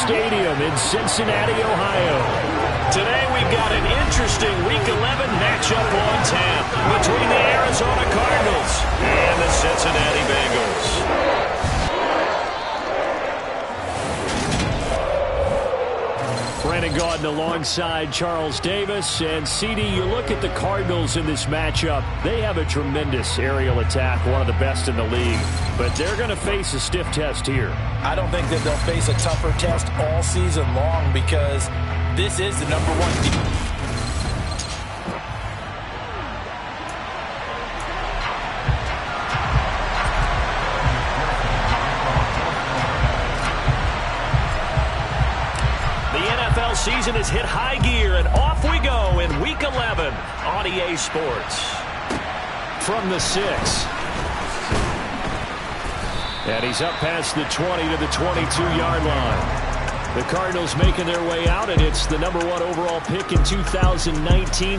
Stadium in Cincinnati, Ohio. Today we've got an interesting Week 11 matchup on tap between the Arizona Cardinals and the Cincinnati Bengals. Brandon Gaudin alongside Charles Davis. And CD, you look at the Cardinals in this matchup. They have a tremendous aerial attack, one of the best in the league. But they're going to face a stiff test here. I don't think that they'll face a tougher test all season long because this is the number one team. Season has hit high gear, and off we go in Week 11 on EA Sports. From the 6. And he's up past the 20 to the 22-yard line. The Cardinals making their way out, and it's the number 1 overall pick in 2019,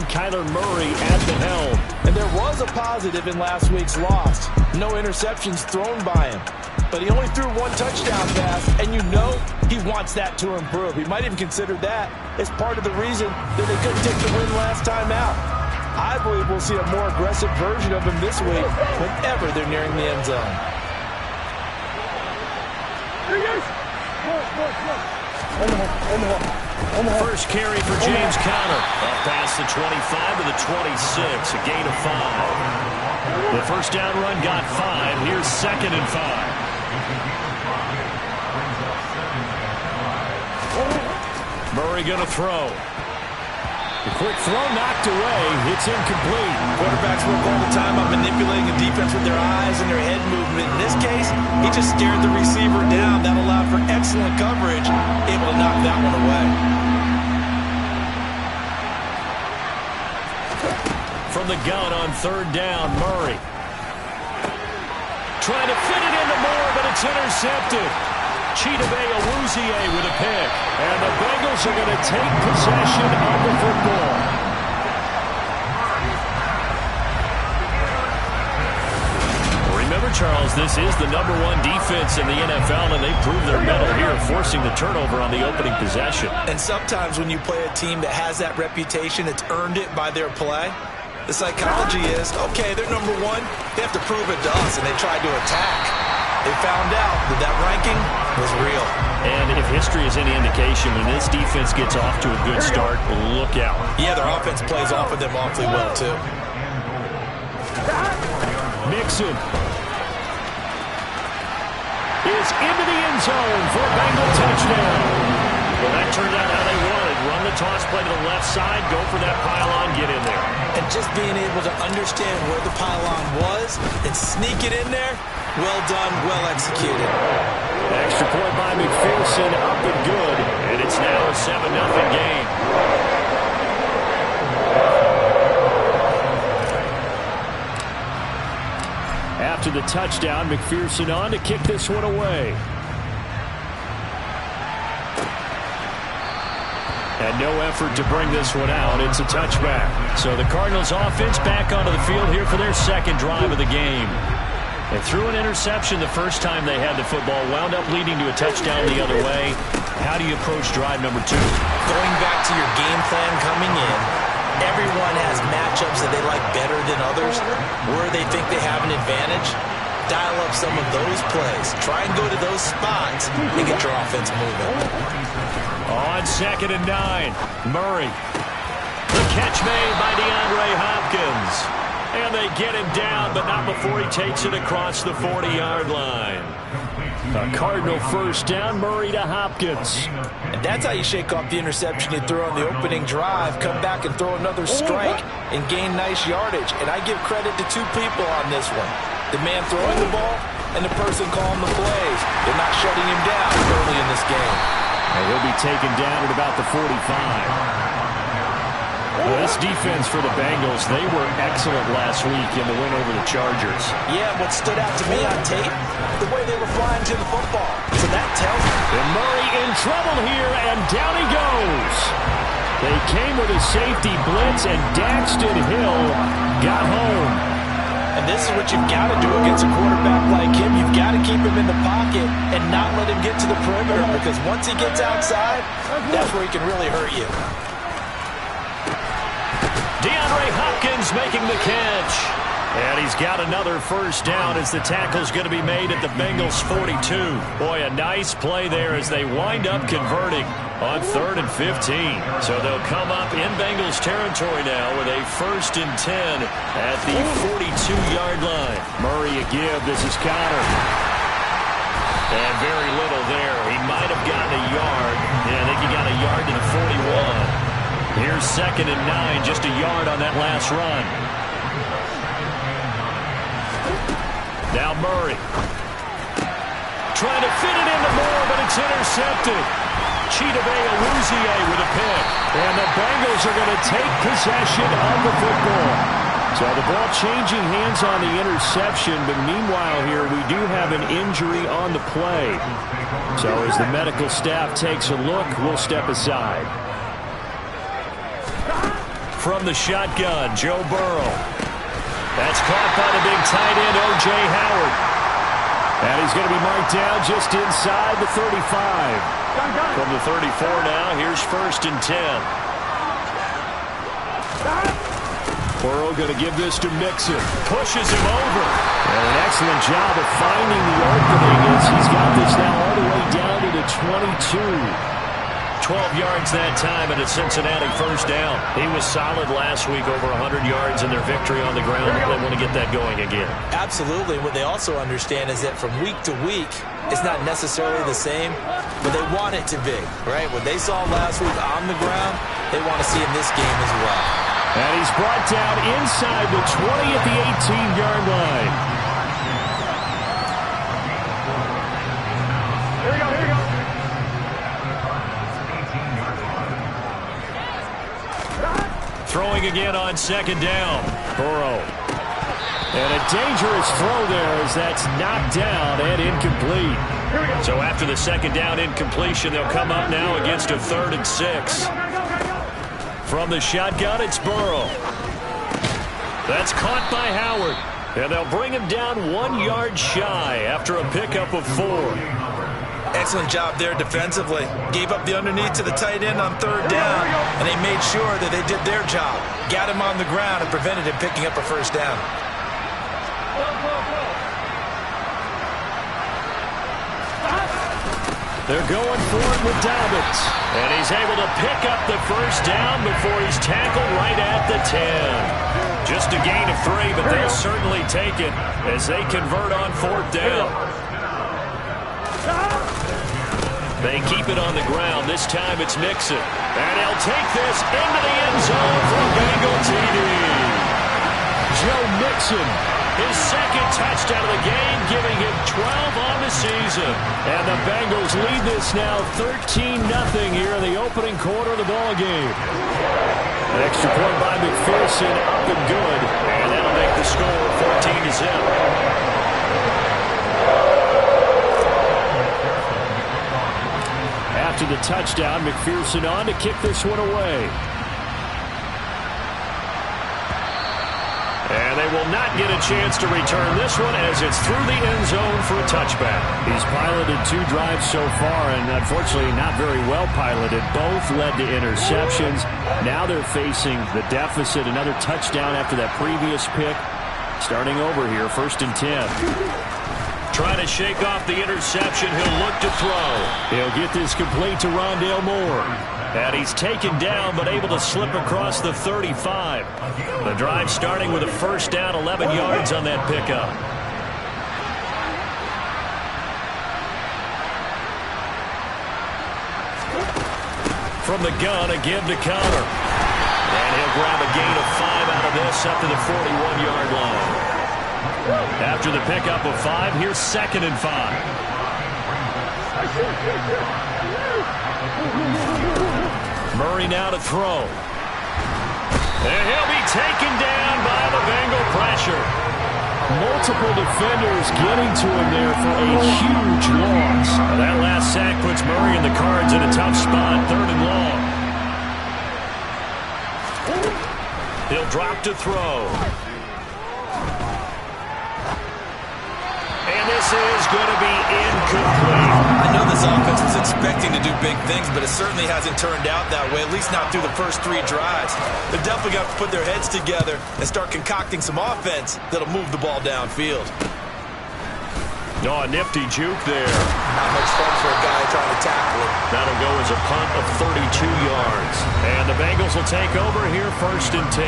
Kyler Murray at the helm. And there was a positive in last week's loss. No interceptions thrown by him. But he only threw 1 touchdown pass, and you know he wants that to improve. He might even consider that as part of the reason that they couldn't take the win last time out. I believe we'll see a more aggressive version of him this week whenever they're nearing the end zone. First carry for James Conner. Up past the 25 to the 26, a gain of 5. The first down run got 5. Here's 2nd and 5. Murray going to throw. The quick throw knocked away. It's incomplete. Quarterbacks work all the time on manipulating the defense with their eyes and their head movement. In this case, he just stared the receiver down. That allowed for excellent coverage, able to knock that one away. From the gun on 3rd down, Murray. Trying to fit it into Moore, but it's intercepted. Chidobe Awuzie with a pick. And the Bengals are going to take possession of the football. Remember, Charles, this is the number 1 defense in the NFL, and they proved their mettle here, forcing the turnover on the opening possession. And sometimes when you play a team that has that reputation, it's earned it by their play. The psychology is, okay, they're number 1. They have to prove it to us, and they tried to attack. They found out that that ranking was real. And if history is any indication, when this defense gets off to a good start, look out. Yeah, their offense plays off of them awfully well, too. Mixon is into the end zone for a Bengal touchdown. Well, that turned out how they wanted. Run the toss play to the left side, go for that pylon, get in there. And just being able to understand where the pylon was and sneak it in there, well done, well executed. Extra point by McPherson, up and good. And it's now a 7-0 game. After the touchdown, McPherson on to kick this one away. And no effort to bring this one out. It's a touchback. So the Cardinals offense back onto the field here for their 2nd drive of the game. They threw an interception the first time they had the football, wound up leading to a touchdown the other way. How do you approach drive number 2? Going back to your game plan coming in, everyone has matchups that they like better than others, where they think they have an advantage. Dial up some of those plays. Try and go to those spots and get your offense moving. On 2nd and 9, Murray. The catch made by DeAndre Hopkins. And they get him down, but not before he takes it across the 40-yard line. A Cardinal first down, Murray to Hopkins. And that's how you shake off the interception you threw on the opening drive, come back and throw another strike and gain nice yardage. And I give credit to 2 people on this one. The man throwing the ball and the person calling the plays. They're not shutting him down early in this game. And he'll be taken down at about the 45. Well, this defense for the Bengals, they were excellent last week in the win over the Chargers. Yeah, what stood out to me on tape, the way they were flying to the football. So that tells me. And Murray in trouble here, and down he goes. They came with a safety blitz, and Daxton Hill got home. And And this is what you've got to do against a quarterback like him. You've got to keep him in the pocket and not let him get to the perimeter, because once he gets outside, that's where he can really hurt you. DeAndre Hopkins making the catch. And he's got another first down as the tackle's going to be made at the Bengals 42. Boy, a nice play there as they wind up converting on 3rd and 15. So they'll come up in Bengals territory now with a 1st and 10 at the 42-yard line. Murray a give. This is Connor. And very little there. He might have gotten a yard. Yeah, I think he got a yard to the 41. Here's 2nd and 9, just a yard on that last run. Now Murray. Trying to fit it into Moore, but it's intercepted. Chidobe Awuzie with a pick. And the Bengals are going to take possession of the football. So the ball changing hands on the interception, but meanwhile here we do have an injury on the play. So as the medical staff takes a look, we'll step aside. From the shotgun, Joe Burrow. That's caught by the big tight end, O.J. Howard. And he's going to be marked down just inside the 35. From the 34 now, here's 1st and 10. Burrow going to give this to Mixon. Pushes him over. And an excellent job of finding the opening as he's got this now all the way down to the 22. 12 yards that time and a Cincinnati first down. He was solid last week, over 100 yards in their victory on the ground. They want to get that going again. Absolutely. What they also understand is that from week to week, it's not necessarily the same, but they want it to be, right? What they saw last week on the ground, they want to see in this game as well. And he's brought down inside the 20 at the 18-yard line. Throwing again on 2nd down. Burrow. And a dangerous throw there as that's knocked down and incomplete. So after the 2nd down incompletion, they'll come up now against a 3rd and 6. From the shotgun, it's Burrow. That's caught by Howard. And they'll bring him down 1 yard shy after a pickup of 4. Excellent job there defensively. Gave up the underneath to the tight end on 3rd down, and they made sure that they did their job. Got him on the ground and prevented him picking up a first down. They're going for it with Dobbins. And he's able to pick up the first down before he's tackled right at the 10. Just a gain of 3, but they'll certainly take it as they convert on 4th down. They keep it on the ground. This time it's Mixon. And he'll take this into the end zone for a Bengal TD. Joe Mixon, his 2nd touchdown of the game, giving him 12 on the season. And the Bengals lead this now 13-0 here in the opening quarter of the ballgame. An extra point by McPherson, up and good. And that'll make the score 14-0. After the touchdown, McPherson on to kick this one away. And they will not get a chance to return this one as it's through the end zone for a touchback. He's piloted 2 drives so far, and unfortunately not very well piloted. Both led to interceptions. Now they're facing the deficit. Another touchdown after that previous pick. Starting over here, 1st and 10. Trying to shake off the interception. He'll look to throw. He'll get this complete to Rondale Moore. And he's taken down but able to slip across the 35. The drive starting with a first down, 11 yards on that pickup. From the gun, a give to Connor. And he'll grab a gain of 5 out of this up to the 41-yard line. After the pickup of 5, here's 2nd and 5. Murray now to throw. And he'll be taken down by the Bengal pressure. Multiple defenders getting to him there for a huge loss. Now that last sack puts Murray and the Cards in a tough spot, 3rd and long. He'll drop to throw. is going to be incomplete. I know this offense was expecting to do big things, but it certainly hasn't turned out that way, at least not through the first 3 drives. They've definitely got to put their heads together and start concocting some offense that'll move the ball downfield. Oh, a nifty juke there. Not much fun for a guy trying to tackle it. That'll go as a punt of 32 yards. And the Bengals will take over here 1st and 10.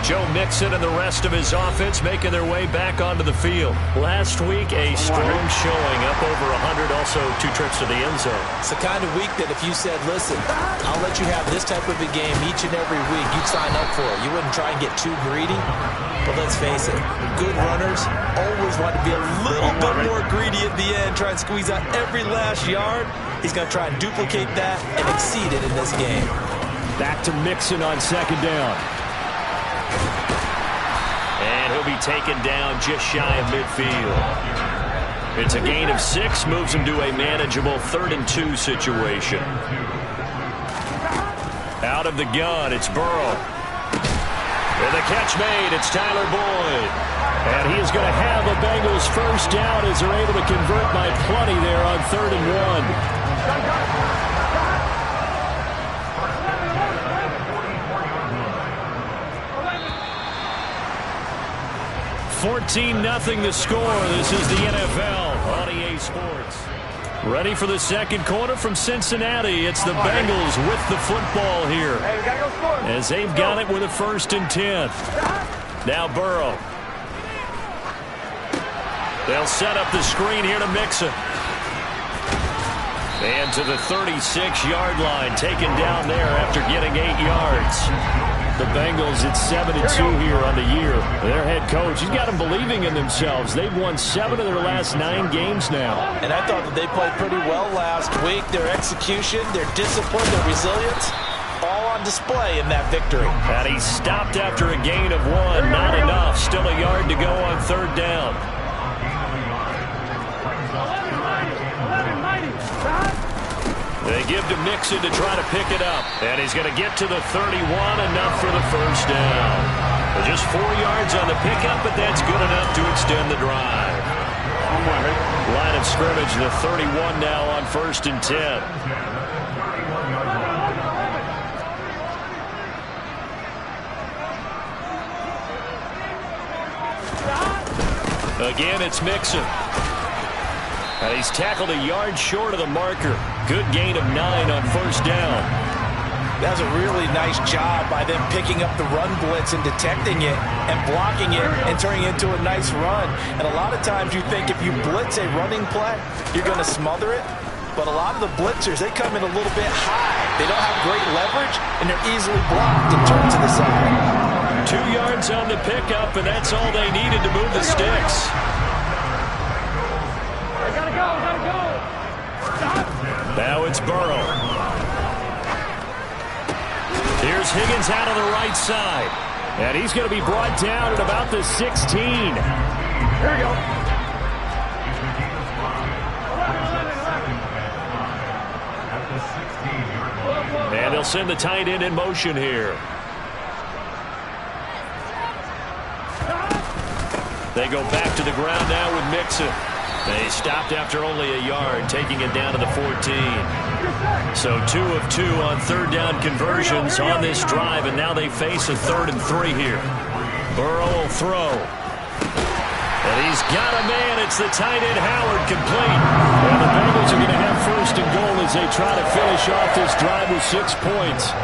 Joe Mixon and the rest of his offense making their way back onto the field. Last week, a strong showing, up over 100, also 2 trips to the end zone. It's the kind of week that if you said, listen, I'll let you have this type of a game each and every week, you'd sign up for it. You wouldn't try and get too greedy. But let's face it, good runners always want to be a little bit more greedy at the end, try and squeeze out every last yard. He's going to try and duplicate that and exceed it in this game. Back to Mixon on 2nd down. And he'll be taken down just shy of midfield. It's a gain of 6, moves him to a manageable 3rd and 2 situation. Out of the gun, it's Burrow. With a catch made, it's Tyler Boyd. And he is going to have a Bengals first down as they're able to convert by plenty there on 3rd and 1. 14-0 the score. This is the NFL on EA Sports. Ready for the second quarter from Cincinnati. It's the Bengals with the football here. As they've got it with a 1st and 10. Now Burrow. They'll set up the screen here to Mixon. And to the 36-yard line, taken down there after getting 8 yards. The Bengals at 7-2 here on the year. Their head coach, he's got them believing in themselves. They've won 7 of their last 9 games now. And I thought that they played pretty well last week. Their execution, their discipline, their resilience, all on display in that victory. And he stopped after a gain of 1. Not enough. Still a yard to go on 3rd down. They give to Mixon to try to pick it up. And he's going to get to the 31, enough for the first down. But just 4 yards on the pickup, but that's good enough to extend the drive. Line of scrimmage, the 31 now on 1st and 10. Again, it's Mixon. And he's tackled a yard short of the marker. Good gain of 9 on 1st down. That's a really nice job by them picking up the run blitz and detecting it and blocking it and turning it into a nice run. And a lot of times you think if you blitz a running play, you're going to smother it. But a lot of the blitzers, they come in a little bit high. They don't have great leverage, and they're easily blocked and turned to the side. 2 yards on the pickup, and that's all they needed to move the sticks. Now it's Burrow. Here's Higgins out on the right side. And he's going to be brought down at about the 16. Here we go. And they'll send the tight end in motion here. They go back to the ground now with Mixon. They stopped after only a yard, taking it down to the 14. So 2 of 2 on 3rd down conversions on this drive, and now they face a 3rd and 3 here. Burrow will throw. And he's got a man. It's the tight end Howard, complete. And the Bengals are going to have 1st and goal as they try to finish off this drive with 6 points.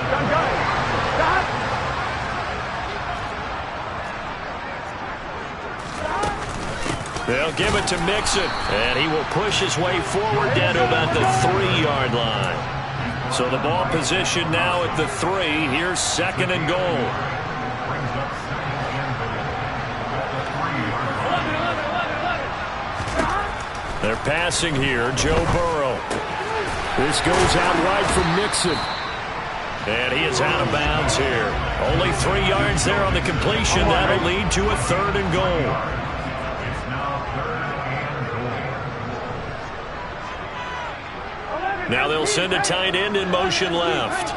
They'll give it to Mixon, and he will push his way forward down to about the 3-yard line. So the ball position now at the 3. Here's 2nd and goal. They're passing here, Joe Burrow. This goes out wide from Mixon. And he is out of bounds here. Only 3 yards there on the completion. That'll lead to a 3rd and goal. Now they'll send a tight end in motion left.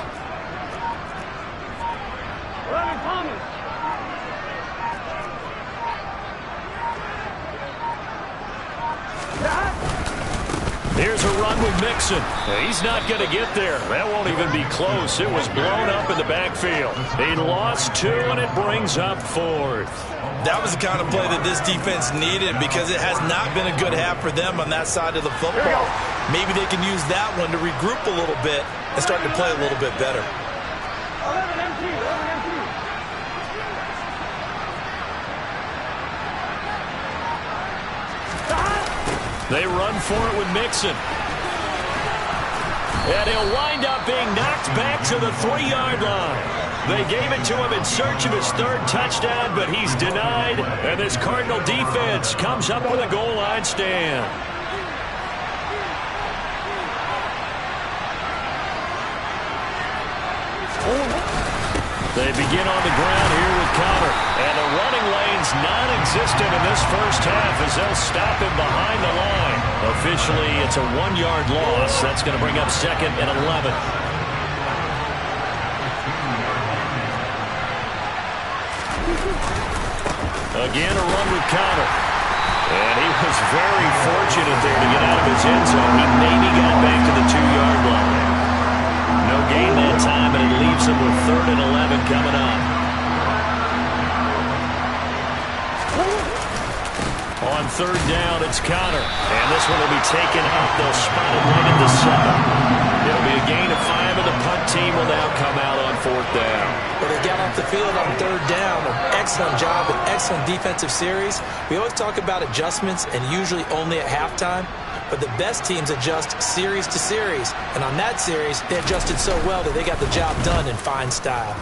Here's a run with Mixon. He's not going to get there. That won't even be close. It was blown up in the backfield. He lost 2, and it brings up 4th. That was the kind of play that this defense needed because it has not been a good half for them on that side of the football. Maybe they can use that one to regroup a little bit and start to play a little bit better. They run for it with Mixon. And he'll wind up being knocked back to the 3-yard line. They gave it to him in search of his 3rd touchdown, but he's denied. And this Cardinal defense comes up with a goal line stand. They begin on the ground here with Connor. And the running lane's non-existent in this first half as they'll stop him behind the line. Officially, it's a 1-yard loss. That's going to bring up 2nd and 11. Again, a run with Connor. And he was very fortunate there to get out of his end zone. He maybe got back to the 2-yard line. No gain that time, and it leaves him with 3rd and 11 coming up. On 3rd down, it's Connor. And this one will be taken up. They'll spot it right at the 7. It'll be a gain of 5, and the punt team will now come out on 4th down. Well, they got off the field on 3rd down. An excellent job, an excellent defensive series. We always talk about adjustments, and usually only at halftime. But the best teams adjust series to series. And on that series, they adjusted so well that they got the job done in fine style.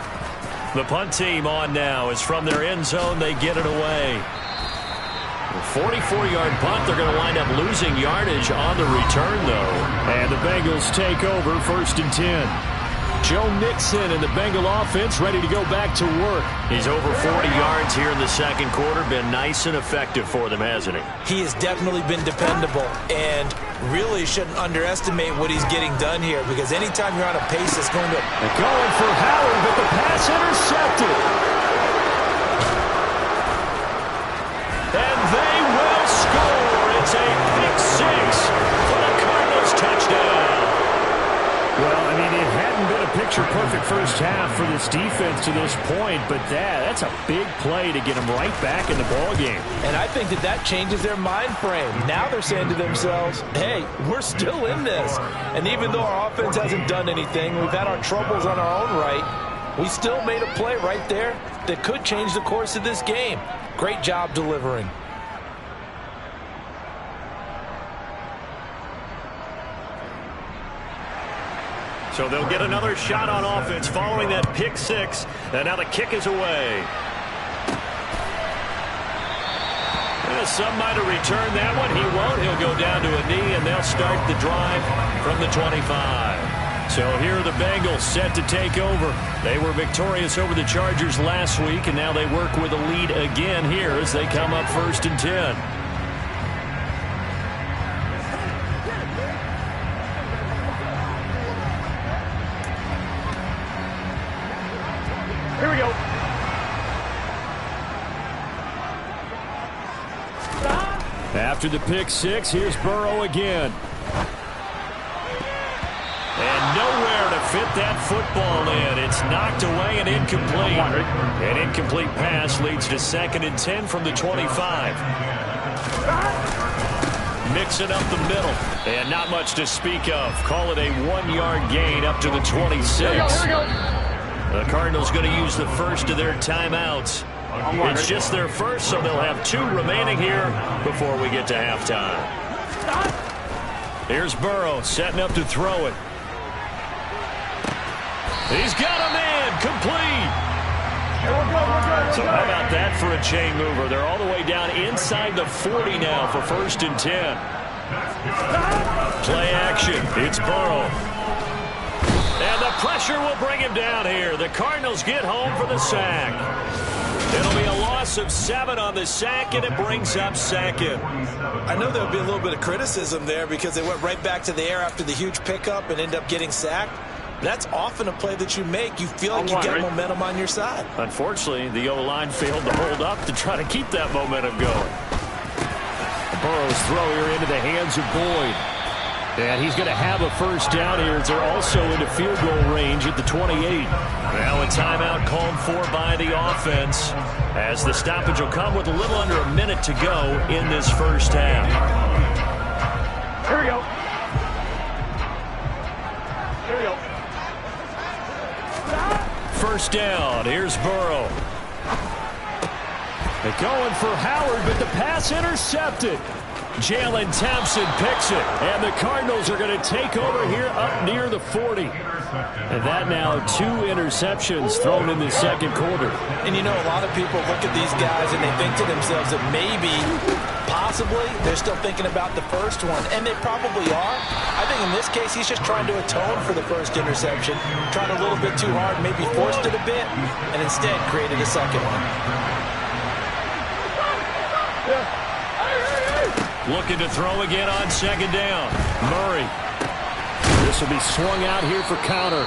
The punt team on now is from their end zone. They get it away. 44-yard punt. They're going to wind up losing yardage on the return, though. And the Bengals take over 1st and 10. Joe Mixon and the Bengal offense ready to go back to work. He's over 40 yards here in the 2nd quarter. Been nice and effective for them, hasn't he? He has definitely been dependable and really shouldn't underestimate what he's getting done here because anytime you're on a pace that's going to... They're going for Howard, but the pass intercepted. And they will score. It's a pick 6 for the Cardinals touchdown. Well, I mean, it hadn't been a picture-perfect first half for this defense to this point, but that's a big play to get them right back in the ballgame. And I think that changes their mind frame. Now they're saying to themselves, hey, we're still in this. And even though our offense hasn't done anything, we've had our troubles on our own right, we still made a play right there that could change the course of this game. Great job delivering. So they'll get another shot on offense following that pick 6. And now the kick is away. Some might have returned that one. He won't. He'll go down to a knee, and they'll start the drive from the 25. So here are the Bengals set to take over. They were victorious over the Chargers last week, and now they work with a lead again here as they come up 1st and 10. Here we go. After the pick 6, here's Burrow again. And nowhere to fit that football in. It's knocked away and incomplete. An incomplete pass leads to 2nd and 10 from the 25. Mixing up the middle. And not much to speak of. Call it a 1-yard gain up to the 26. Here we go. The Cardinals going to use the first of their timeouts. It's just their first, so they'll have 2 remaining here before we get to halftime. Here's Burrow setting up to throw it. He's got a man complete. So how about that for a chain mover? They're all the way down inside the 40 now for 1st and 10. Play action. It's Burrow. And the pressure will bring him down here. The Cardinals get home for the sack. It'll be a loss of 7 on the sack, and it brings up 2nd. I know there'll be a little bit of criticism there because they went right back to the air after the huge pickup and end up getting sacked. That's often a play that you make. You feel like you get momentum on your side. Unfortunately, the O-line failed to hold up to try to keep that momentum going. Burrow's throw here into the hands of Boyd. And he's going to have a first down here. They're also into field goal range at the 28. Now a timeout called for by the offense, as the stoppage will come with a little under a minute to go in this first half. Here we go. Here we go. First down. Here's Burrow. They're going for Howard, but the pass intercepted. Jalen Thompson picks it, and the Cardinals are going to take over here up near the 40. And that now 2 interceptions thrown in the second quarter. And you know, a lot of people look at these guys and they think to themselves that maybe, possibly, they're still thinking about the first one. And they probably are. I think in this case, he's just trying to atone for the first interception. Tried a little bit too hard, maybe forced it a bit, and instead created a second one. Looking to throw again on second down. Murray. This will be swung out here for counter.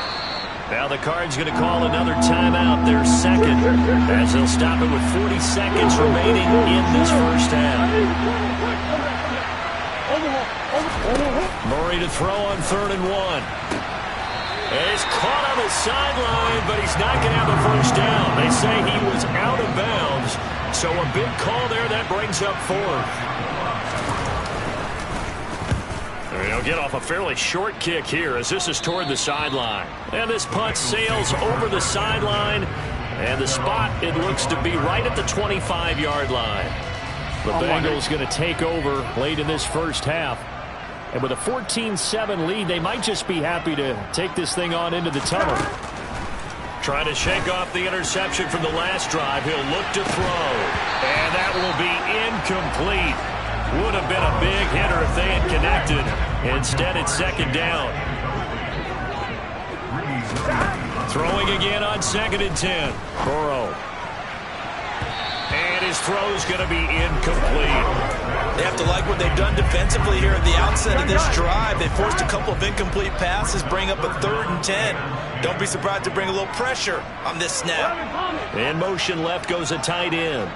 Now the Cards going to call another timeout, their second, as they'll stop it with 40 seconds remaining in this first half. Murray to throw on 3rd and 1. And he's caught on the sideline, but he's not going to have a first down. They say he was out of bounds, so a big call there that brings up 4th. He'll get off a fairly short kick here as this is toward the sideline. And this punt sails over the sideline. And the spot, it looks to be right at the 25-yard line. The Bengals going to take over late in this first half. And with a 14-7 lead, they might just be happy to take this thing on into the tunnel. Trying to shake off the interception from the last drive. He'll look to throw. And that will be incomplete. Would have been a big hitter if they had connected. Instead, it's second down. Throwing again on 2nd and 10. Burrow. And his throw's going to be incomplete. They have to like what they've done defensively here at the outset of this drive. They forced a couple of incomplete passes, bring up a 3rd and 10. Don't be surprised to bring a little pressure on this snap. In motion left goes a tight end.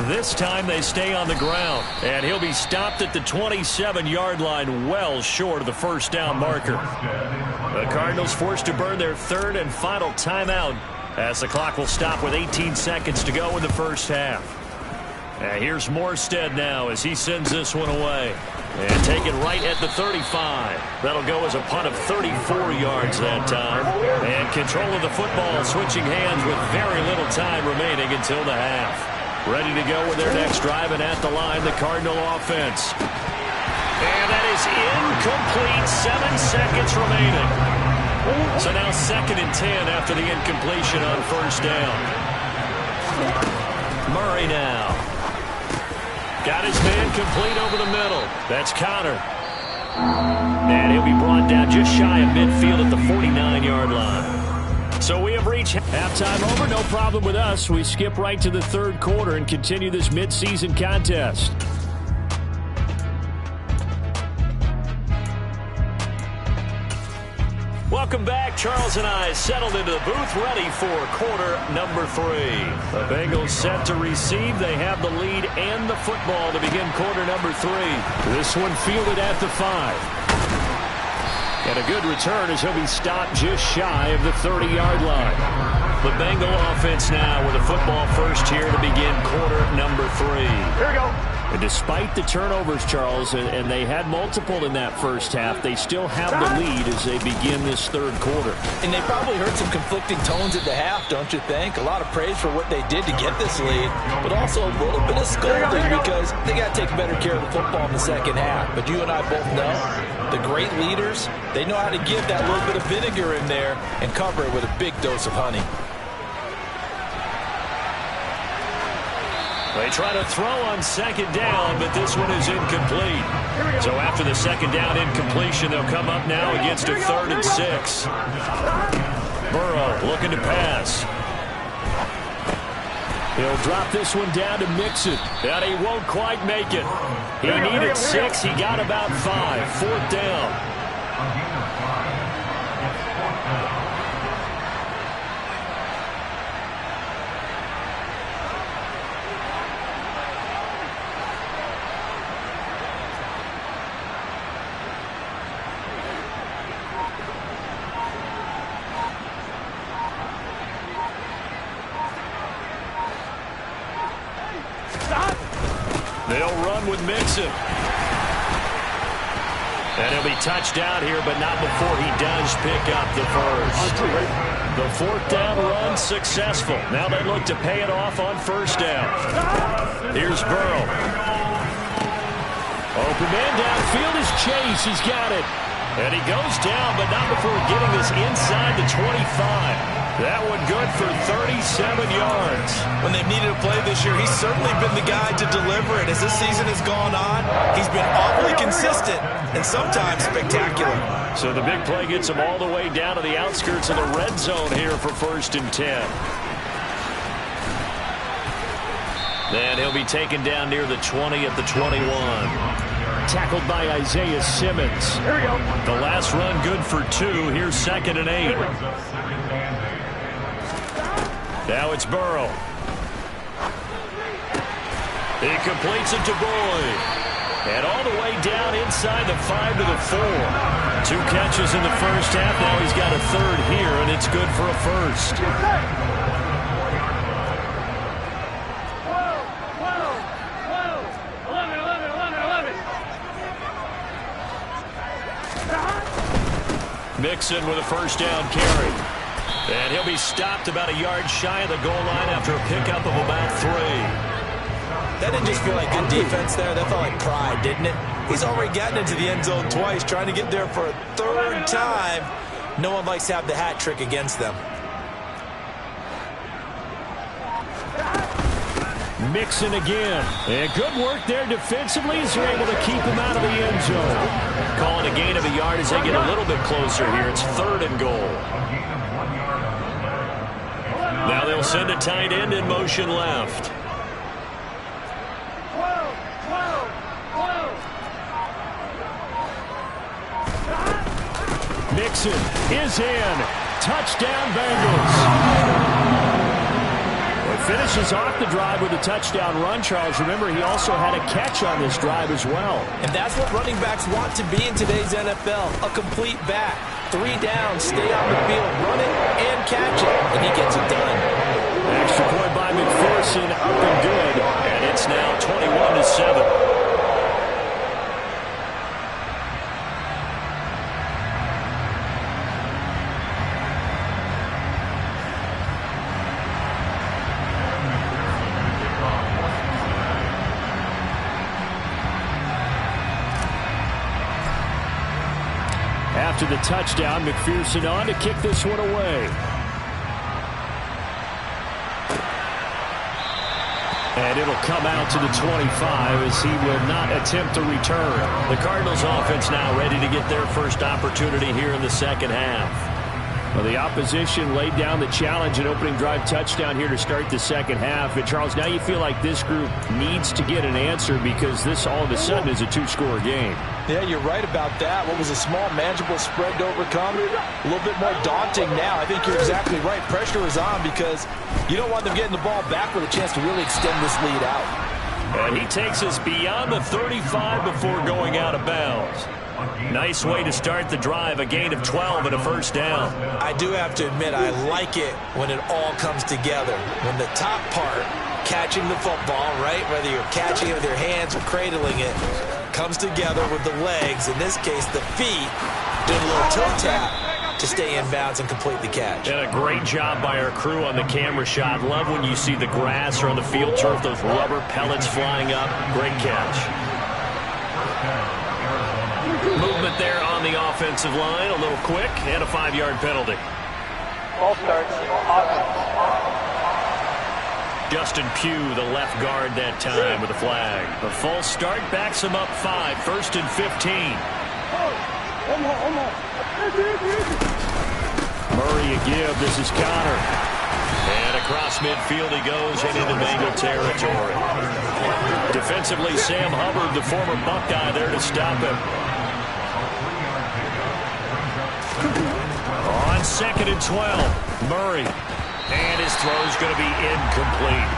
This time they stay on the ground, and he'll be stopped at the 27-yard line, well short of the first down marker. The Cardinals forced to burn their 3rd and final timeout as the clock will stop with 18 seconds to go in the first half. And here's Morstead now as he sends this one away. And take it right at the 35. That'll go as a punt of 34 yards that time. And control of the football switching hands with very little time remaining until the half. Ready to go with their next drive, and at the line, the Cardinal offense. And that is incomplete. 7 seconds remaining. So now 2nd and 10 after the incompletion on first down. Murray now. Got his man complete over the middle. That's Connor. And he'll be brought down just shy of midfield at the 49-yard line. So we have reached halftime over. No problem with us. We skip right to the 3rd quarter and continue this midseason contest. Welcome back. Charles and I settled into the booth, ready for quarter number 3. The Bengals set to receive. They have the lead and the football to begin quarter number 3. This one fielded at the 5. And a good return as he'll be stopped just shy of the 30-yard line. The Bengal offense now with a football first here to begin quarter number 3. Here we go. And despite the turnovers, Charles, and they had multiple in that first half, they still have the lead as they begin this 3rd quarter. And they probably heard some conflicting tones at the half, don't you think? A lot of praise for what they did to get this lead, but also a little bit of scolding because they got to take better care of the football in the second half. But you and I both know the great leaders, they know how to give that little bit of vinegar in there and cover it with a big dose of honey. They try to throw on 2nd down, but this one is incomplete. So after the 2nd down incompletion, they'll come up now against a 3rd and 6. Burrow looking to pass. He'll drop this one down to Mixon, and he won't quite make it. He needed 6. He got about 5. 4th down. They'll run with Mixon. And he'll be touched out here, but not before he does pick up the first. The fourth down run successful. Now they look to pay it off on first down. Here's Burrow. Open man downfield is Chase. He's got it. And he goes down, but not before getting this inside the 25. That one good for 37 yards. When they've needed a play this year, he's certainly been the guy to deliver it. As this season has gone on, he's been awfully consistent and sometimes spectacular. So the big play gets him all the way down to the outskirts of the red zone here for 1st and 10. Then he'll be taken down near the 20 at the 21. Tackled by Isaiah Simmons. Here we go. The last run good for 2. Here's 2nd and 8. Now it's Burrow. He completes it to Boyd. And all the way down inside the 5 to the 4. 2 catches in the first half. Now he's got a 3rd here, and it's good for a first. 11. Mixon with a first down carry. And he'll be stopped about a yard shy of the goal line after a pickup of about 3. That didn't just feel like good defense there. That felt like pride, didn't it? He's already gotten into the end zone twice, trying to get there for a 3rd time. No one likes to have the hat trick against them. Mixon again. And good work there defensively as they're able to keep him out of the end zone. Calling a gain of a yard as they get a little bit closer here. It's 3rd and goal. Now they'll send a tight end in motion left. Mixon is in. Touchdown Bengals. Well, he finishes off the drive with a touchdown run, Charles. Remember, he also had a catch on this drive as well. And that's what running backs want to be in today's NFL, a complete back. 3 down, stay on the field, run it, and catch it. And he gets it done. Extra point by McPherson, up and good. And it's now 21-7. After the touchdown, McPherson on to kick this one away. And it'll come out to the 25 as he will not attempt to return. The Cardinals offense now ready to get their first opportunity here in the second half. Well, the opposition laid down the challenge and opening drive touchdown here to start the second half. And, Charles, now you feel like this group needs to get an answer because this all of a sudden is a 2-score game. Yeah, you're right about that. What was a small, manageable spread to overcome, a little bit more daunting now. I think you're exactly right. Pressure is on because you don't want them getting the ball back with a chance to really extend this lead out. And he takes us beyond the 35 before going out of bounds. Nice way to start the drive, a gain of 12 and a first down. I do have to admit, I like it when it all comes together. When the top part, catching the football, right, whether you're catching it with your hands or cradling it, comes together with the legs, in this case the feet, doing a little toe tap to stay in bounds and complete the catch. And a great job by our crew on the camera shot. Love when you see the grass or on the field turf, those rubber pellets flying up. Great catch. Movement there on the offensive line, a little quick, and a 5-yard penalty. Ball starts. Justin Pugh, the left guard that time with a flag. The false start backs him up 5, 1st and 15. Murray a give, this is Connor. And across midfield he goes and into Bengal territory. Defensively, Sam Hubbard, the former Buckeye, there to stop him. On 2nd and 12, Murray. And his throw's going to be incomplete.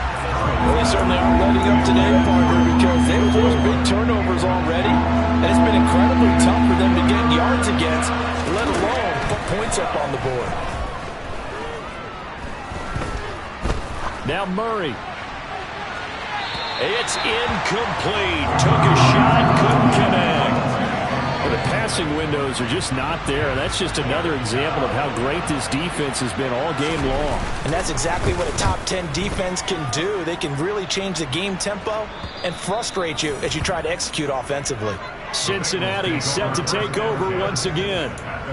Well, they certainly aren't letting up today, partner, because they've forced big turnovers already, and it's been incredibly tough for them to get yards against, let alone put points up on the board. Now Murray. It's incomplete. Took a shot, couldn't connect. Well, the passing windows are just not there. That's just another example of how great this defense has been all game long. And that's exactly what a top 10 defense can do. They can really change the game tempo and frustrate you as you try to execute offensively. Cincinnati set to take over once again.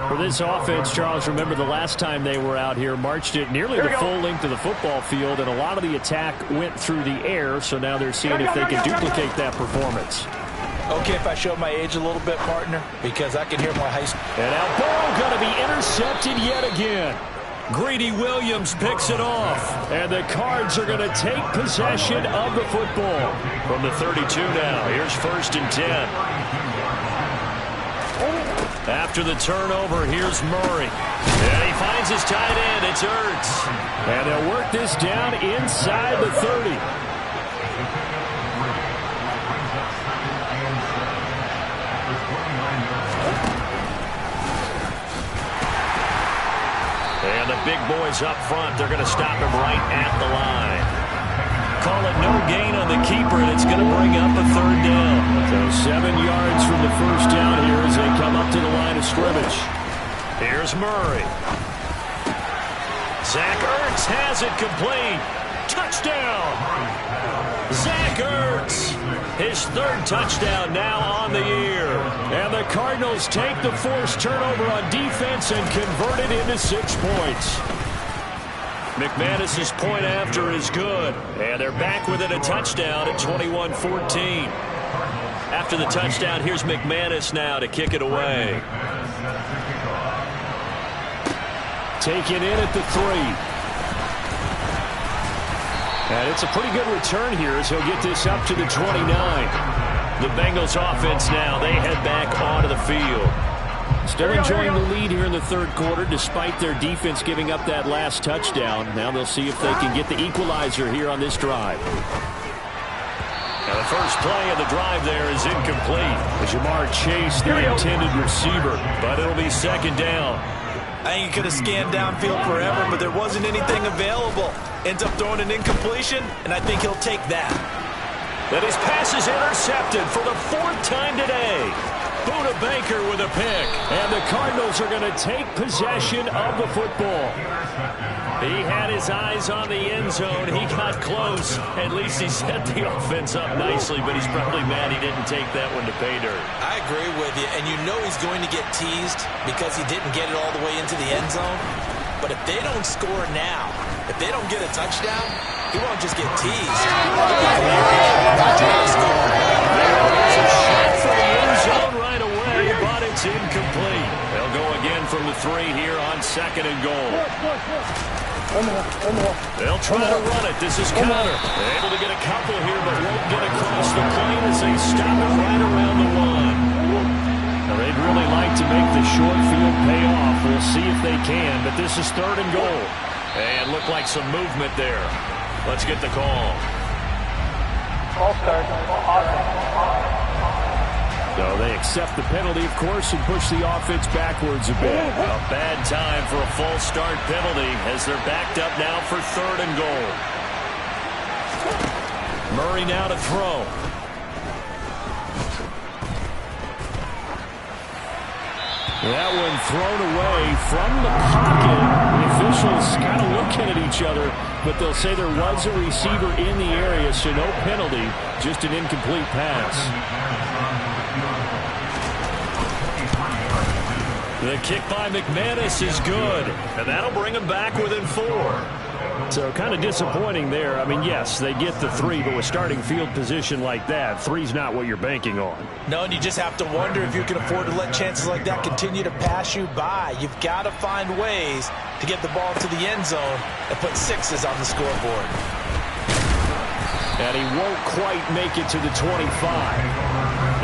For this offense, Charles, remember the last time they were out here, marched it nearly the full length of the football field, and a lot of the attack went through the air, so now they're seeing if they can duplicate that performance. Okay, if I show my age a little bit, partner, because I can hear my high school. And now ball going to be intercepted yet again. Greedy Williams picks it off. And the Cards are going to take possession of the football. From the 32 now, here's 1st and 10. After the turnover, here's Murray. And he finds his tight end. It's Ertz. And they'll work this down inside the 30. And the big boys up front, they're going to stop him right at the line. Call it no gain on the keeper, and it's going to bring up a 3rd down. So 7 yards from the first down here as they come up to the line of scrimmage. Here's Murray. Zach Ertz has it complete. Touchdown! Zach Ertz, his 3rd touchdown now on the year. And the Cardinals take the forced turnover on defense and convert it into 6 points. McManus's point after is good. And they're back within a touchdown at 21-14. After the touchdown, here's McManus now to kick it away. Taken in at the 3. And it's a pretty good return here as he'll get this up to the 29. The Bengals offense now, they head back onto the field. Still enjoying the lead here in the 3rd quarter despite their defense giving up that last touchdown. Now they'll see if they can get the equalizer here on this drive. Now the first play of the drive there is incomplete. Jamar Chase, the intended receiver. But it'll be 2nd down. I think he could have scanned downfield forever, but there wasn't anything available. Ends up throwing an incompletion, and I think he'll take that. That his pass is intercepted for the 4th time today. Buda Baker with a pick. And the Cardinals are going to take possession of the football. He had his eyes on the end zone. He got close. At least he set the offense up nicely, but he's probably mad he didn't take that one to pay dirt. I agree with you, and you know he's going to get teased because he didn't get it all the way into the end zone. But if they don't score now, if they don't get a touchdown, he won't just get teased. There's a shot for the end zone right away, but it's incomplete. They'll go again from the 3 here on 2nd and goal. They'll try to run it. This is Connor. They're able to get a couple here, but won't get across the plane as they stop it right around the 1. Now they'd really like to make the short field pay off. We'll see if they can, but this is 3rd and goal. And looked like some movement there. Let's get the call. Ball start. So they accept the penalty, of course, and push the offense backwards a bit. A bad time for a false start penalty as they're backed up now for 3rd and goal. Murray now to throw. That one thrown away from the pocket. The officials kind of looking at each other, but they'll say there was a receiver in the area, so no penalty, just an incomplete pass. The kick by McManus is good, and that'll bring him back within 4. So kind of disappointing there. I mean, yes, they get the 3, but with starting field position like that, 3's not what you're banking on. No, and you just have to wonder if you can afford to let chances like that continue to pass you by. You've got to find ways to get the ball to the end zone and put 6s on the scoreboard. And he won't quite make it to the 25.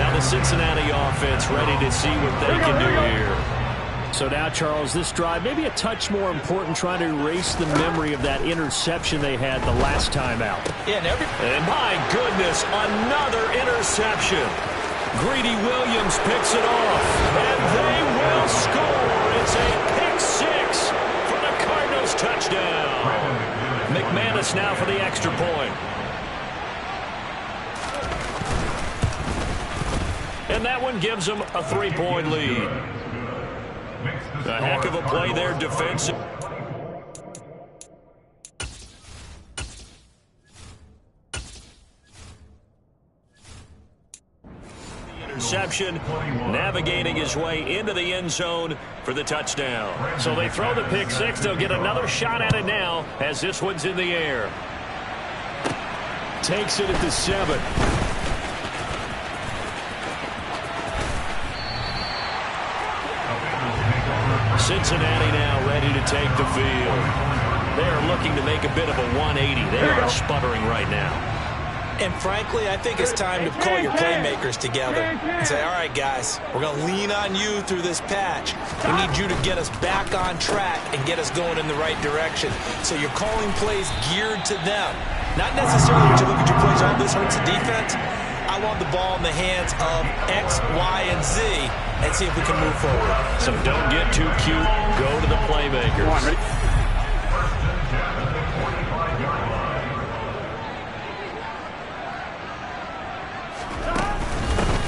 Now the Cincinnati offense ready to see what they can do here. So now, Charles, this drive maybe a touch more important, trying to erase the memory of that interception they had the last time out. Yeah, and my goodness, another interception. Greedy Williams picks it off, and they will score. It's a pick 6 for the Cardinals touchdown. McManus now for the extra point. And that one gives them a 3-point lead. A heck of a play there defensive. Interception, navigating his way into the end zone for the touchdown. So they throw the pick six. They'll get another shot at it now as this one's in the air. Takes it at the 7. Cincinnati now ready to take the field. They are looking to make a bit of a 180. They are sputtering right now. And frankly, I think it's time to call your playmakers together and say, all right, guys, we're going to lean on you through this patch. We need you to get us back on track and get us going in the right direction. So you're calling plays geared to them. Not necessarily to look at your plays, oh, this hurts the defense. I want the ball in the hands of X, Y, and Z and see if we can move forward. So don't get too cute. Go to the playmakers. Come on, ready?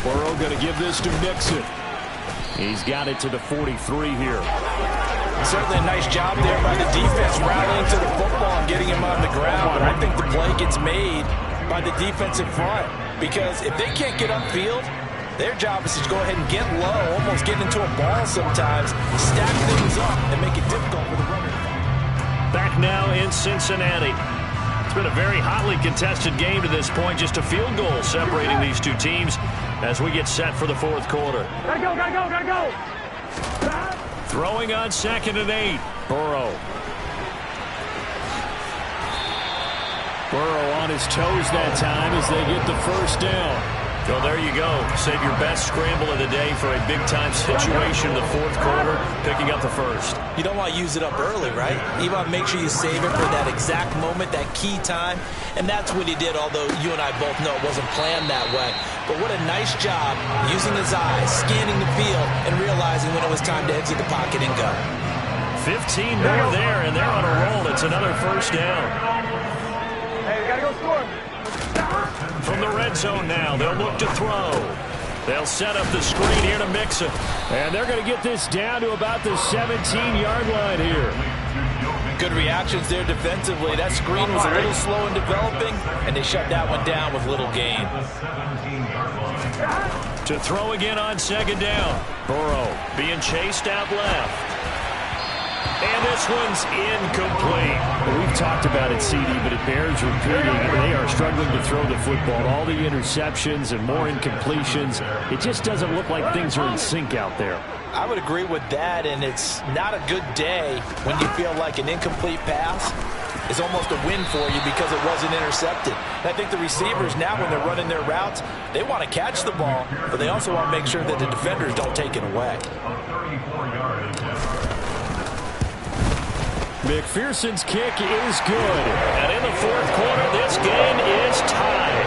Burrow going to give this to Mixon. He's got it to the 43 here. Certainly a nice job there by the defense rallying to the football and getting him on the ground. But I think the play gets made by the defensive front because if they can't get upfield, their job is to go ahead and get low, almost get into a ball sometimes, stack things up, and make it difficult for the runner. Back now in Cincinnati. It's been a very hotly contested game to this point. Just a field goal separating these two teams as we get set for the fourth quarter. Gotta go, gotta go, gotta go! Throwing on 2nd and 8. Burrow. Burrow on his toes that time as they get the first down. Well, there you go. Save your best scramble of the day for a big-time situation in the fourth quarter, picking up the first. You don't want to use it up early, right? You want to make sure you save it for that exact moment, that key time. And that's what he did, although you and I both know it wasn't planned that way. But what a nice job using his eyes, scanning the field, and realizing when it was time to exit the pocket and go. 15 more there, and they're on a roll. It's another first down. Hey, we gotta go score. From the red zone now, they'll look to throw. They'll set up the screen here to Mixon. And they're going to get this down to about the 17-yard line here. Good reactions there defensively. That screen was a little slow in developing, and they shut that one down with little gain. To throw again on 2nd down. Burrow being chased out left. And this one's incomplete. Well, we've talked about it, CD, but it bears repeating. They are struggling to throw the football. All the interceptions and more incompletions. It just doesn't look like things are in sync out there. I would agree with that, and it's not a good day when you feel like an incomplete pass is almost a win for you because it wasn't intercepted. And I think the receivers now, when they're running their routes, they want to catch the ball, but they also want to make sure that the defenders don't take it away. McPherson's kick is good. And in the fourth quarter, this game is tied.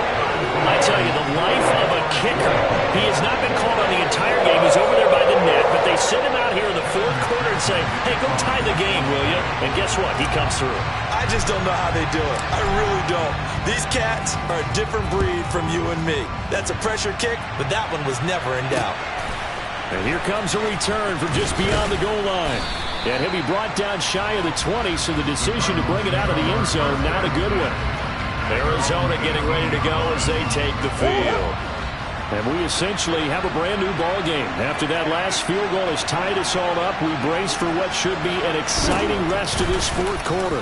I tell you, the life of a kicker. He has not been called on the entire game. He's over there by the net, but they send him out here in the fourth quarter and say, hey, go tie the game, will you? And guess what? He comes through. I just don't know how they do it. I really don't. These cats are a different breed from you and me. That's a pressure kick, but that one was never in doubt. And here comes a return from just beyond the goal line. And he'll be brought down shy of the 20, so the decision to bring it out of the end zone, not a good one. Arizona getting ready to go as they take the field. And we essentially have a brand new ball game. After that last field goal has tied us all up, we brace for what should be an exciting rest of this fourth quarter.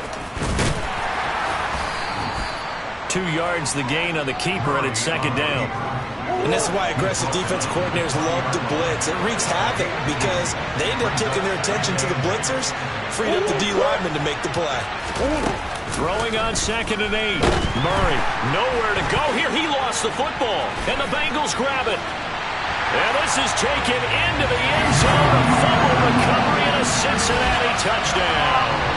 2 yards the gain on the keeper, and it's 2nd down. And this is why aggressive defensive coordinators love to blitz. It wreaks havoc because they end up taking their attention to the blitzers, freed up the D lineman to make the play. Throwing on 2nd and 8. Murray, nowhere to go here. He lost the football, and the Bengals grab it. And this is taken into the end zone. A fumble recovery and a Cincinnati touchdown.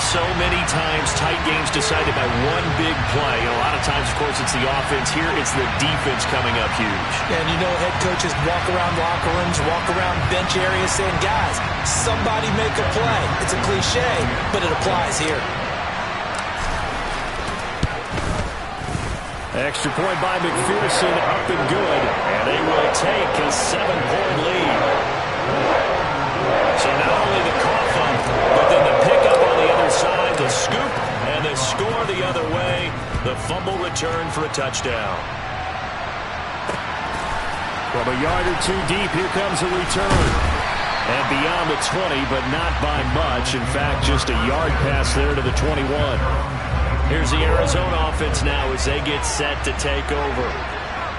So many times, tight games decided by one big play. A lot of times, of course, it's the offense. Here, it's the defense coming up huge. And you know, head coaches walk around locker rooms, walk around bench areas saying, guys, somebody make a play. It's a cliche, but it applies here. Extra point by McPherson, up and good. And they will take a 7-point lead. So not only the cough up, but then the pickup on the other side, the scoop, and the score the other way. The fumble return for a touchdown. From a yard or two deep, here comes a return. And beyond the 20, but not by much. In fact, just a yard pass there to the 21. Here's the Arizona offense now as they get set to take over.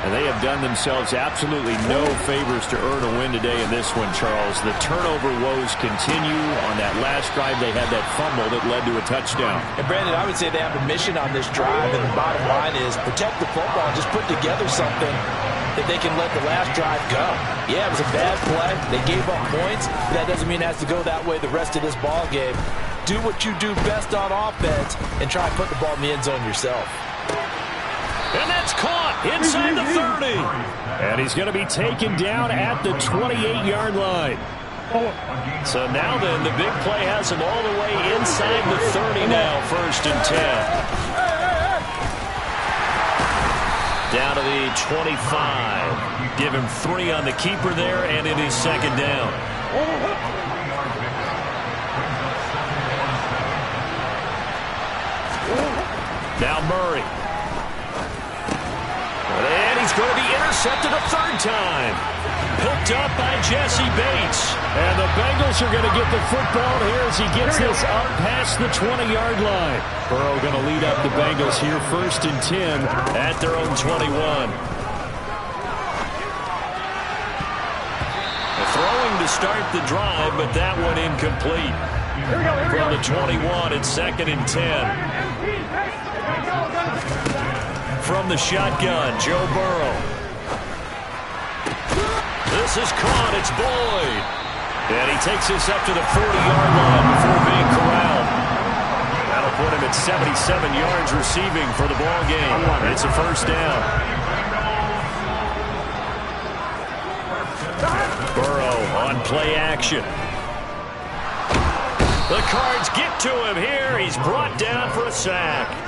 And they have done themselves absolutely no favors to earn a win today in this one, Charles. The turnover woes continue. On that last drive, they had that fumble that led to a touchdown. And, Brandon, I would say they have a mission on this drive, and the bottom line is protect the football. Just put together something that they can let the last drive go. Yeah, it was a bad play. They gave up points, but that doesn't mean it has to go that way the rest of this ball game. Do what you do best on offense and try and put the ball in the end zone yourself. And that's caught inside the 30. And he's going to be taken down at the 28-yard line. So now then, the big play has him all the way inside the 30 now, 1st and 10. Down to the 25. Give him 3 on the keeper there, and it is 2nd down. Now Murray. And he's going to be intercepted a 3rd time. Picked up by Jesse Bates. And the Bengals are going to get the football here as he gets this up past the 20-yard line. Burrow going to lead up the Bengals here, 1st and 10 at their own 21. Throwing to start the drive, but that one incomplete. From the 21, it's 2nd and 10. From the shotgun, Joe Burrow. This is caught. It's Boyd. And he takes this up to the 40-yard line before being corralled. That'll put him at 77 yards receiving for the ball game. It's a 1st down. Burrow on play action. The Cards get to him here. He's brought down for a sack.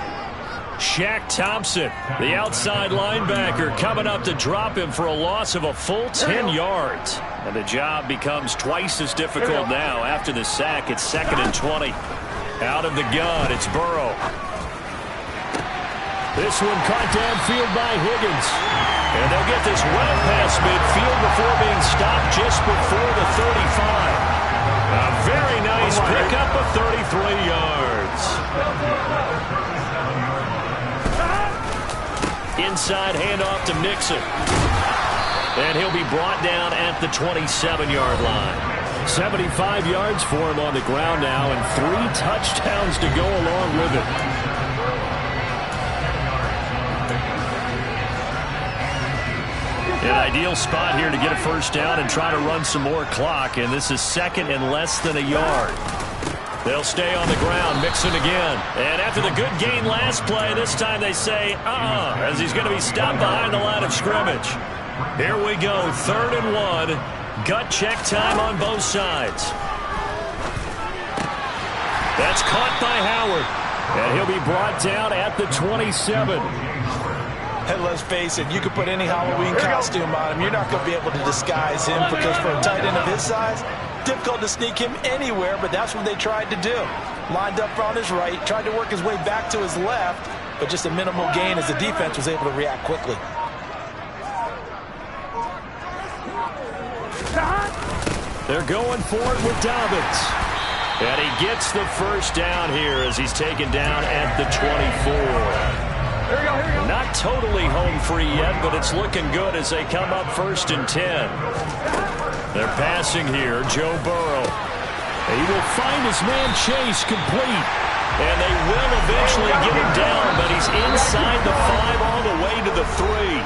Shaq Thompson, the outside linebacker, coming up to drop him for a loss of a full 10 yards. And the job becomes twice as difficult now. After the sack, it's 2nd and 20. Out of the gun, it's Burrow. This one caught downfield by Higgins. And they'll get this well past midfield before being stopped just before the 35. A very nice pickup of 33 yards. Inside handoff to Mixon. And he'll be brought down at the 27-yard line. 75 yards for him on the ground now, and 3 touchdowns to go along with it. An ideal spot here to get a 1st down and try to run some more clock, and this is 2nd and less than a yard. They'll stay on the ground, Mixon again. And after the good gain last play, this time they say, as he's going to be stopped behind the line of scrimmage. Here we go, 3rd and 1. Gut check time on both sides. That's caught by Howard. And he'll be brought down at the 27. And let's face it, you could put any Halloween costume on him. You're not going to be able to disguise him because for a tight end of his size, difficult to sneak him anywhere, but that's what they tried to do. Lined up on his right, tried to work his way back to his left, but just a minimal gain as the defense was able to react quickly. They're going for it with Dobbins. And he gets the 1st down here as he's taken down at the 24. Not totally home free yet, but it's looking good as they come up 1st and 10. They're passing here, Joe Burrow. He will find his man Chase complete. And they will eventually get him down, but he's inside the 5 all the way to the 3.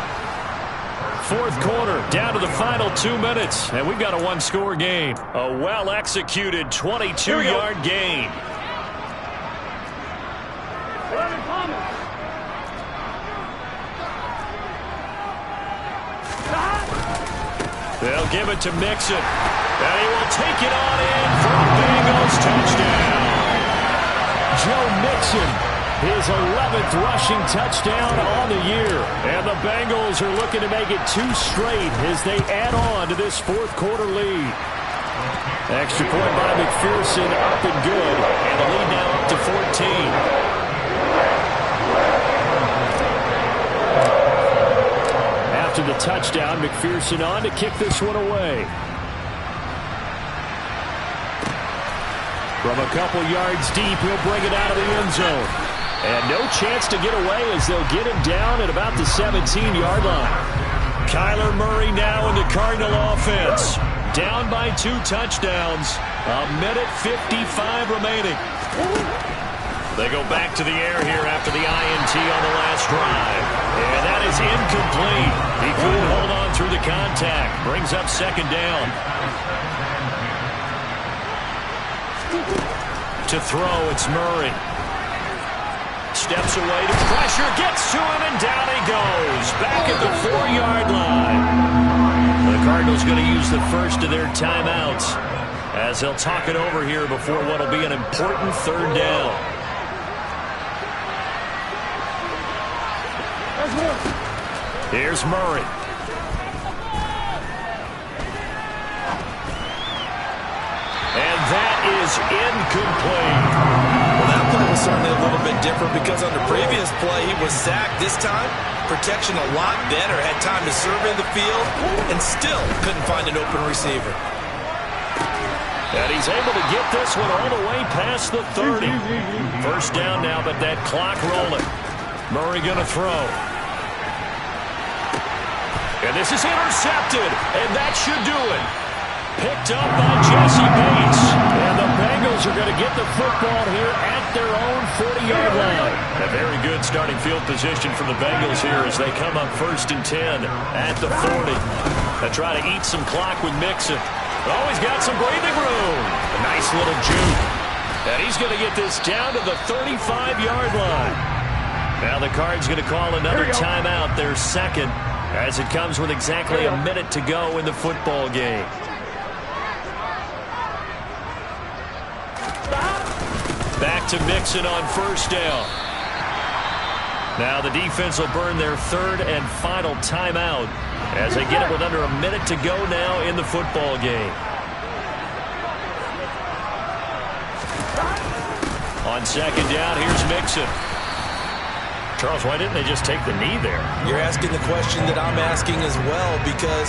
4th quarter, down to the final 2 minutes, and we've got a 1-score game. A well-executed 22-yard gain. They'll give it to Mixon, and he will take it on in for a Bengals touchdown. Joe Mixon his 11th rushing touchdown on the year. And the Bengals are looking to make it 2 straight as they add on to this fourth quarter lead. Extra point by McPherson, up and good. And the lead now up to 14. After the touchdown, McPherson on to kick this one away. From a couple yards deep, he'll bring it out of the end zone. And no chance to get away as they'll get him down at about the 17-yard line. Kyler Murray now in the Cardinal offense. Down by 2 touchdowns. 1:55 remaining. They go back to the air here after the INT on the last drive. And that is incomplete. He couldn't hold on through the contact. Brings up second down. To throw, it's Murray. Steps away to pressure, gets to him, and down he goes. Back at the 4-yard line. The Cardinals going to use the first of their timeouts as they'll talk it over here before what will be an important third down. Here's Murray. And that is incomplete. Well, that play was certainly a little bit different because on the previous play, he was sacked. This time, protection a lot better. Had time to survey the field and still couldn't find an open receiver. And he's able to get this one all the way past the 30. First down now, but that clock rolling. Murray going to throw. And this is intercepted, and that should do it. Picked up by Jesse Bates. And the Bengals are going to get the football here at their own 40-yard line. A very good starting field position for the Bengals here as they come up 1st and 10 at the 40. They try to eat some clock with Mixon. Oh, he's got some breathing room. A nice little juke. And he's going to get this down to the 35-yard line. Now the Cards going to call another timeout, their second, as it comes with exactly a minute to go in the football game. Back to Mixon on first down. Now the defense will burn their third and final timeout as they get it with under a minute to go now in the football game. On second down, here's Mixon. Charles, why didn't they just take the knee there? You're asking the question that I'm asking as well because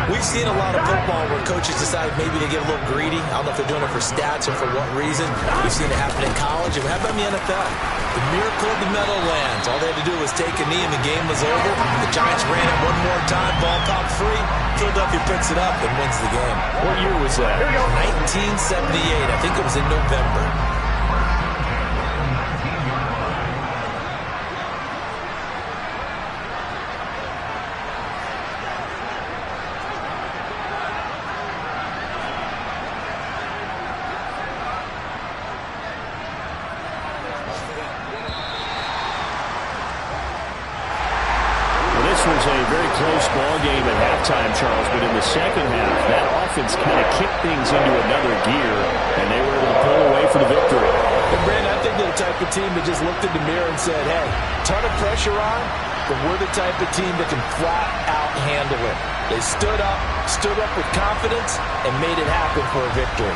we've seen a lot of football where coaches decide maybe to get a little greedy. I don't know if they're doing it for stats or for what reason. We've seen it happen in college. And how about in the NFL? The miracle of the medallands. All they had to do was take a knee and the game was over. The Giants ran it one more time. Ball popped free. Philadelphia picks it up and wins the game. What year was that? 1978. I think it was in November. Was a very close ball game at halftime, Charles, but in the second half, that offense kind of kicked things into another gear, and they were able to pull away for the victory. And Brandon, I think they're the type of team that just looked in the mirror and said, hey, ton of pressure on, but we're the type of team that can flat out handle it. They stood up with confidence, and made it happen for a victory.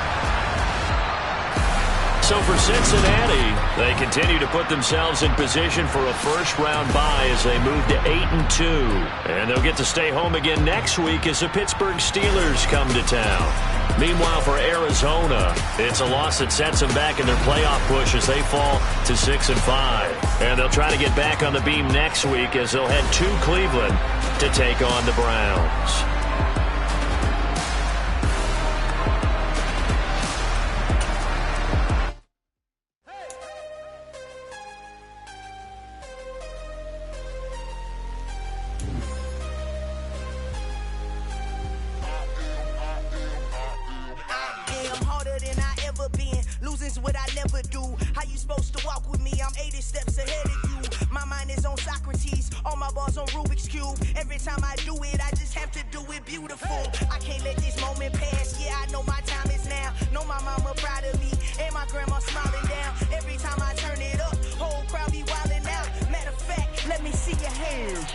So for Cincinnati, they continue to put themselves in position for a first-round bye as they move to 8-2. And they'll get to stay home again next week as the Pittsburgh Steelers come to town. Meanwhile, for Arizona, it's a loss that sets them back in their playoff push as they fall to 6-5. And they'll try to get back on the beam next week as they'll head to Cleveland to take on the Browns. Know my mama proud of me and my grandma smiling down every time I turn it up. Whole crowd is.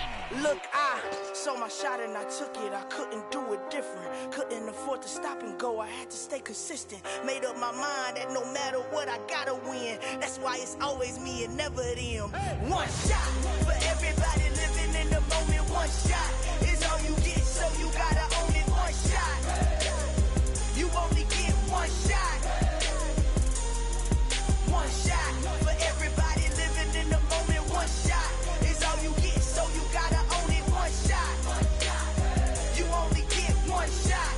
Look, I saw my shot and I took it. I couldn't do it different. Couldn't afford to stop and go. I had to stay consistent. Made up my mind that no matter what, I gotta win. That's why it's always me and never them. One shot for everybody living in the moment. One shot is all you get, so you gotta own it. One shot. You only get one shot. One shot for everybody living in the moment. One shot is all you get, so you gotta own it. One shot. You only get one shot.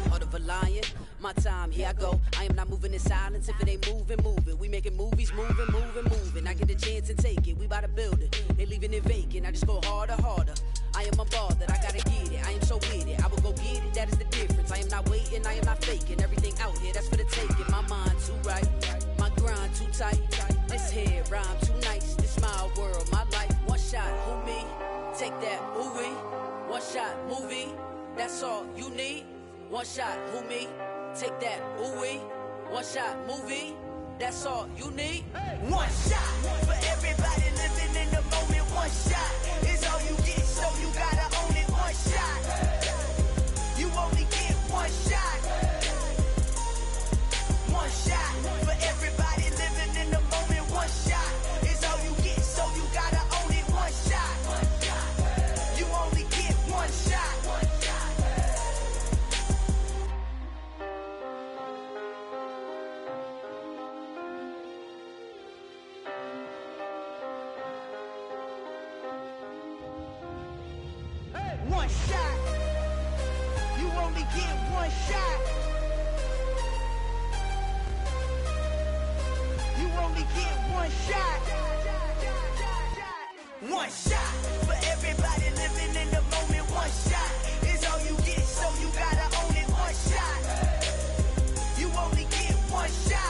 Heart of a lion, my time, here I go. I am not moving in silence. If it ain't moving, moving. We making movies, moving, moving, moving. I get a chance and take it. We bout to build it. They leaving it vacant. I just go harder, harder. I am unbothered, I gotta get it. I am so with it. I will go get it, that is the difference. I am not waiting, I am not faking. Everything out here, that's for the taking. My mind too right, my grind too tight. This here rhyme too nice. This my world, my life. One shot, who me? Take that, ooh-wee. One shot, movie. That's all you need. One shot, who me? Take that, ooh-wee. One shot, movie. That's all you need. One shot for everybody living in the moment. One shot is all you get, so you gotta own it. One shot. You only get one shot. One shot for everybody living in the moment. One shot is all you get, so you gotta own it. One shot. You only get one shot. One shot. You only get one shot. You only get one shot. One shot for everybody living in the moment. One shot is all you get, so you gotta own it. One shot. You only get one shot.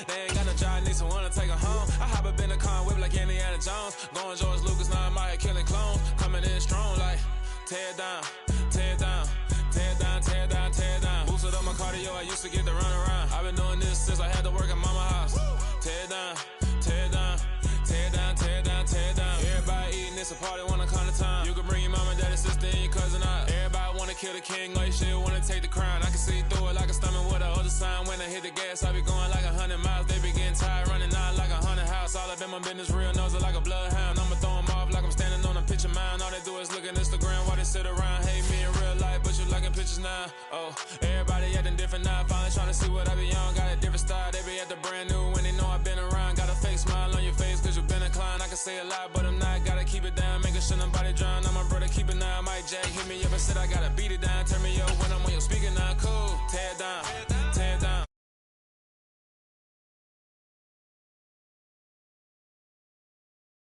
They ain't got no job, need someone to take her home. I hop up in the car, whip like Indiana Jones. Going George Lucas, now I'm out here killing clones. Coming in strong like, tear down, tear down, tear down, tear down, tear down. Boosted up my cardio, I used to get to run around. I've been doing this since I had to work at mama house. Tear down, tear down, tear down, tear down, tear down. Everybody eating, it's a party, wanna come to time. You can bring your mama, daddy, sister, and your cousin out. Everybody wanna kill the king, or you shit wanna take the crown. I can see through it like a stomach with a other sign. When I hit the gas, I be going like 100 miles. They be getting tired, running out like 100 house. All up in my business, real nose like a bloodhound. I'ma throw 'em off like I'm standing on a picture mound. All they do is look at Instagram while they sit around. Hate me in real life, but you liking pictures now. Oh, everybody acting different now. Finally trying to see what I be on. Got a different style, they be at the brand new when they know I've been around. Got a fake smile on your face cause you been inclined. I can say a lot, but I'm not. Gotta keep it down, making sure nobody drown. I'm my brother, keep it now. Mike Jack hit me up and said I gotta beat it down. Turn me up when I'm on your speaker now. Cool, tear down,